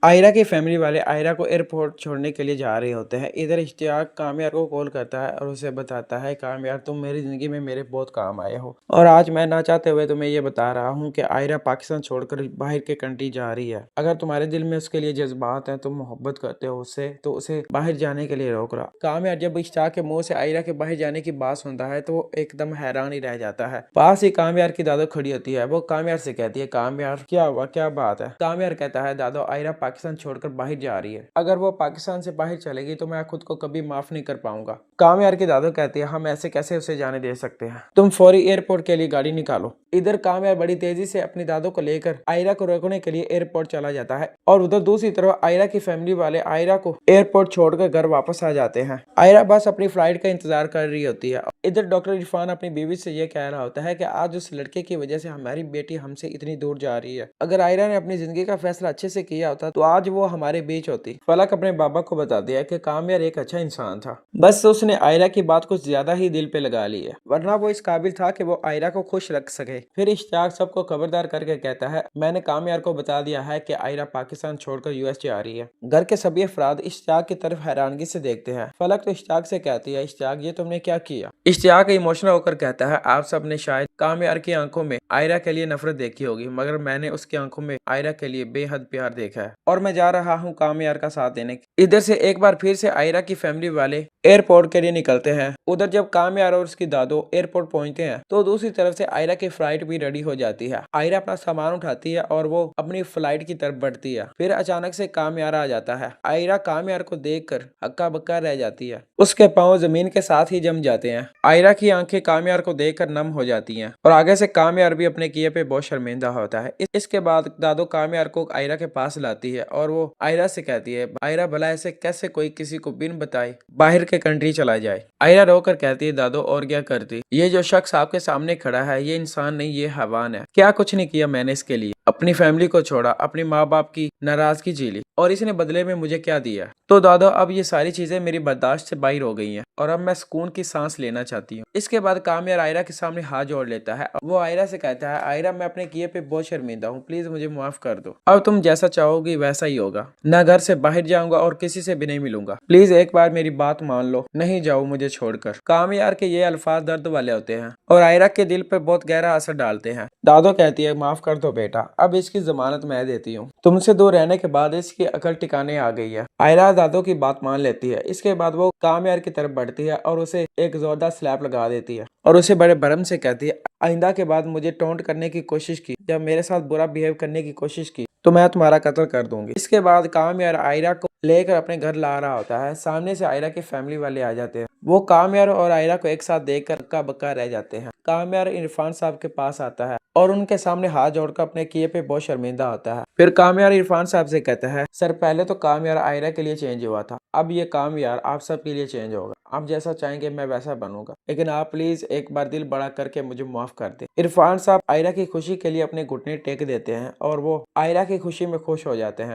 आयरा की फैमिली वाले आयरा को एयरपोर्ट छोड़ने के लिए जा रहे होते हैं। इधर इश्तियाक कामयार को कॉल करता है और उसे बताता है, कामयार तुम मेरी ज़िंदगी में मेरे बहुत काम आए हो और आज मैं ना चाहते हुए तुम्हें ये बता रहा हूँ कि आयरा पाकिस्तान छोड़कर बाहर के कंट्री जा रही है। अगर तुम्हारे दिल में उसके लिए जज्बात हैं, तुम मोहब्बत करते हो उससे, तो उसे बाहर जाने के लिए रोक रहा। कामयार जब इश्तियाक के मुंह से आयरा के बाहर जाने की बात सुनता है तो वो एकदम हैरान ही रह जाता है। पास ही कामयार की दादो खड़ी होती है। वो कामयार से कहती है, कामयार क्या हुआ, क्या बात है? कामयार कहता है, दादो आयरा पाकिस्तान छोड़कर बाहर जा रही है। अगर वो पाकिस्तान से बाहर चलेगी तो मैं खुद को कभी माफ नहीं कर पाऊंगा। कामयार की दादो कहती है, हम ऐसे कैसे उसे जाने दे सकते हैं? तुम फौरी एयरपोर्ट के लिए गाड़ी निकालो। इधर कामयार बड़ी तेजी से अपनी दादो को लेकर आयरा को रोकने के लिए एयरपोर्ट चला जाता है और उधर दूसरी तरफ आयरा की फैमिली वाले आयरा को एयरपोर्ट छोड़कर घर वापस आ जाते हैं। आयरा बस अपनी फ्लाइट का इंतजार कर रही होती है। इधर डॉक्टर इरफान अपनी बीवी से ये कह रहा होता है कि आज उस लड़के की वजह से हमारी बेटी हमसे इतनी दूर जा रही है। अगर आयरा ने अपनी जिंदगी का फैसला अच्छे से किया होता तो आज वो हमारे बीच होती। फलक अपने बाबा को बता दिया कि कामयार एक अच्छा इंसान था, बस उसने आयरा की बात कुछ ज्यादा ही दिल पे लगा ली है, वरना वो इस काबिल था कि वो आयरा को खुश रख सके। फिर इश्तियाक सबको खबरदार करके कहता है, मैंने कामयार को बता दिया है कि आयरा पाकिस्तान छोड़कर यूएस जा रही है। घर के सभी अफराद इश्तियाक की तरफ हैरानगी से देखते हैं। फलक तो इश्तियाक से कहती है, इश्तियाक ये तुमने क्या किया? इश्तियाक इमोशनल होकर कहता है, आप सब ने शायद कामयार की आंखों में आयरा के लिए नफरत देखी होगी, मगर मैंने उसकी आंखों में आयरा के लिए बेहद प्यार देखा है और मैं जा रहा हूँ कामयार का साथ देने। इधर से एक बार फिर से आयरा की फैमिली वाले एयरपोर्ट के लिए निकलते हैं। उधर जब कामयार और उसकी दादो एयरपोर्ट पहुंचते हैं तो दूसरी तरफ से आयरा की फ्लाइट भी रेडी हो जाती है। आयरा अपना सामान उठाती है और वो अपनी फ्लाइट की तरफ बढ़ती है। फिर अचानक से कामयार आ जाता है। आयरा कामयार को देखकर हक्का बक्का रह जाती है। उसके पांव जमीन के साथ ही जम जाते हैं। आयरा की आंखें कामयार को देखकर नम हो जाती हैं और आगे से कामयार भी अपने किए पे बहुत शर्मिंदा होता है। इसके बाद दादो कामयार को आयरा के पास लाती है और वो आयरा से कहती है, आयरा भला ऐसे कैसे कोई किसी को बिन बताए बाहर के कंट्री चला जाए? आयरा रोकर कहती है, दादो और क्या करती, ये जो शख्स आपके सामने खड़ा है ये इंसान नहीं, ये हैवान है। क्या कुछ नहीं किया मैंने इसके लिए? अपनी फैमिली को छोड़ा, अपनी माँ बाप की नाराजगी झेली और इसने बदले में मुझे क्या दिया? तो दादा अब ये सारी चीजें मेरी बर्दाश्त से बाहर हो गई हैं और अब मैं सुकून की सांस लेना चाहती हूँ। इसके बाद कामयार आयरा के सामने हाथ जोड़ लेता है। वो आयरा से कहता है, आयरा मैं अपने किए पे बहुत शर्मिंदा हूँ, प्लीज मुझे माफ कर दो। अब तुम जैसा चाहोगी वैसा ही होगा। ना घर से बाहर जाऊंगा और किसी से भी नहीं मिलूंगा। प्लीज एक बार मेरी बात मान लो, नहीं जाओ मुझे छोड़कर। कामयार के ये अल्फाज दर्द वाले होते हैं और आयरा के दिल पर बहुत गहरा असर डालते हैं। दादो कहती है, माफ कर दो बेटा, अब इसकी जमानत मैं देती हूँ। तुमसे दूर रहने के बाद इसकी अकल ठिकाने आ गई है। आयरा दादो की बात मान लेती है। इसके बाद वो कामयार की तरफ बढ़ती है और उसे एक जोरदार स्लैप लगा देती है और उसे बड़े भरम से कहती है, आइंदा के बाद मुझे टोंट करने की कोशिश की या मेरे साथ बुरा बिहेव करने की कोशिश की तो मैं तुम्हारा कत्ल कर दूंगी। इसके बाद कामयार आयरा को लेकर अपने घर ला रहा होता है। सामने से आयरा के फैमिली वाले आ जाते हैं। वो कामयार और आयरा को एक साथ देखकर हक्का बक्का रह जाते हैं। कामयार इरफान साहब के पास आता है और उनके सामने हाथ जोड़कर अपने किए पे बहुत शर्मिंदा होता है। फिर कामयार इरफान साहब से कहता है, सर पहले तो कामयार आयरा के लिए चेंज हुआ था, अब ये कामयार आप सब के लिए चेंज होगा। आप जैसा चाहेंगे मैं वैसा बनूंगा, लेकिन आप प्लीज एक बार दिल बड़ा करके मुझे माफ कर दे। इरफान साहब आयरा की खुशी के लिए अपने घुटने टेक देते हैं और वो आयरा की खुशी में खुश हो जाते हैं।